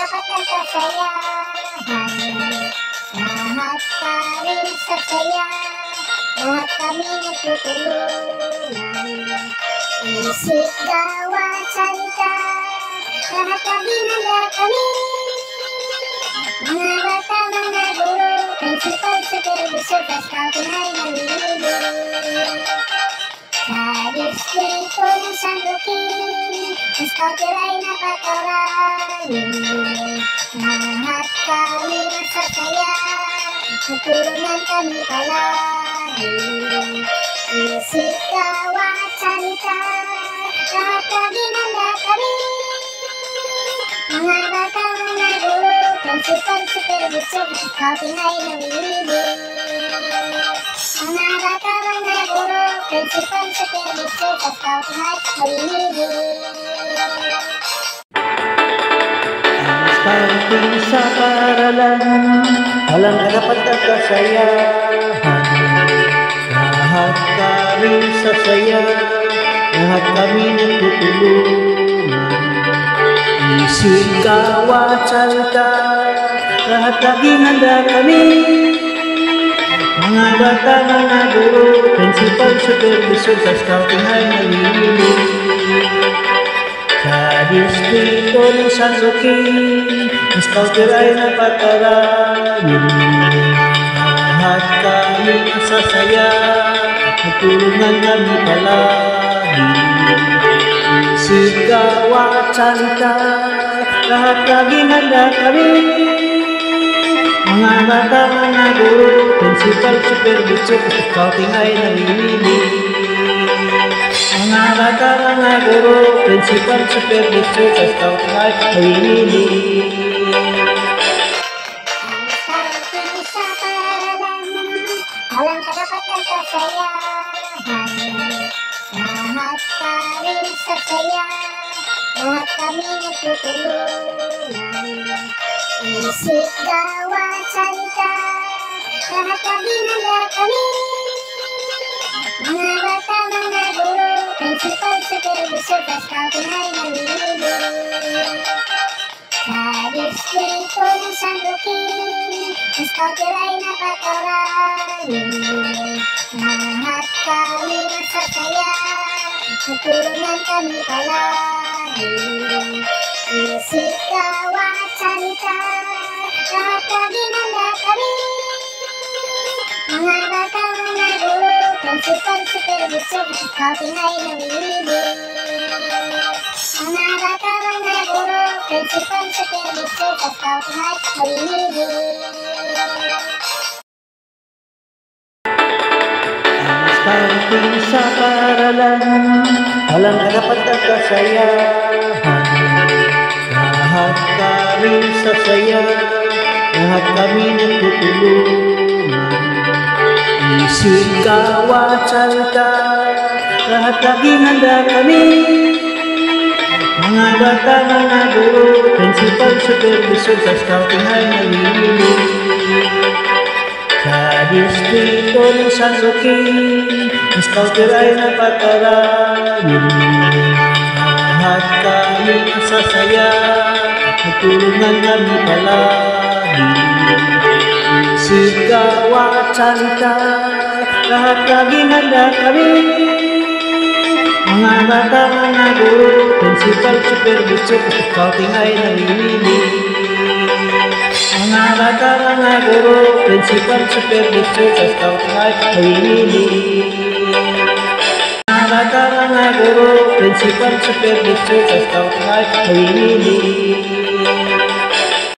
dapat ang kasayahan. Lahat ka rin sasaya, lahat kami nagtutulungan. Isip, gawa, salita, lahat lagi handa kami. Mga bata, mga guro, principal, supervisor, sa scouting ay nalilibig. Sa distrito ng San Roque, ang scouter ay napakarami. Lahat kami masasaya, tutulungan kami palagi. Isip, gawa at salita, lahat lagi handa kami. Mga bata, mga guro, principal, supervisor, scouting ay nalilibig. Mga bata, mga guro, principal, supervisor, scouting ay nalilibig. Ang scouting sa paaralan, walang karapat at kasayahan. Lahat kami sasaya, lahat kami nagtutulungan. Isip, gawa, salita, lahat laging handa kami. Mga bata, mga guro, principal, supervisor, sa scouting ay nalilibig. Sa distrito ng San Roque, ang scouter ay napakarami. Lahat kami masasaya, nagtulungan kami palagi. Isip, gawa at salita, lahat laging handa kami. Mga bata, mga guro, principal, supervisor, sa scouting ay nalilibig. Mga bata, mga guro, principal, supervisor, sa scouting ay nalilibig. Ang scouting sa paaralan, walang karapat ang kasayahan. Lahat ka rin sasaya, lahat kami nagtutulungan. Isip, gawa, salita, lahat laging handa kami. Mga bata, mga guro, principal, supervisor, sa scouting ay nalilibig. Sa distrito ng San Roque, ang scouter ay napakarami. Lahat kami masasaya, tutulungan kami palagi. Isip, gawa at salita, lahat laging handa kami. Mga bata, mga guro, principal, supervisor, scouting ay nalilibig. Mga bata, mga guro, principal, supervisor, scouting ay nalilibig. Ang scouting sa paaralan, walang karapat at kasayahan. Lahat kami sasaya, lahat kami nagtutulungan. Isip, gawa at salita, lahat laging handa kami. Mga bata, mga guro, principal, supervisor, sa scouting ay nalilibig. Sa distrito ng San Roque, ang scouter ay napakarami. Lahat kami masasaya, nagtulungan kami palagi. Isip, gawa at salita, lahat laging handa kami. Mga bata, mga guro, principal, supervisor, sa scouting ay nalilibig. Mga bata, mga guro, principal, supervisor, sa scouting ay nalilibig. Mga bata, mga guro, principal, supervisor, sa scouting ay nalilibig.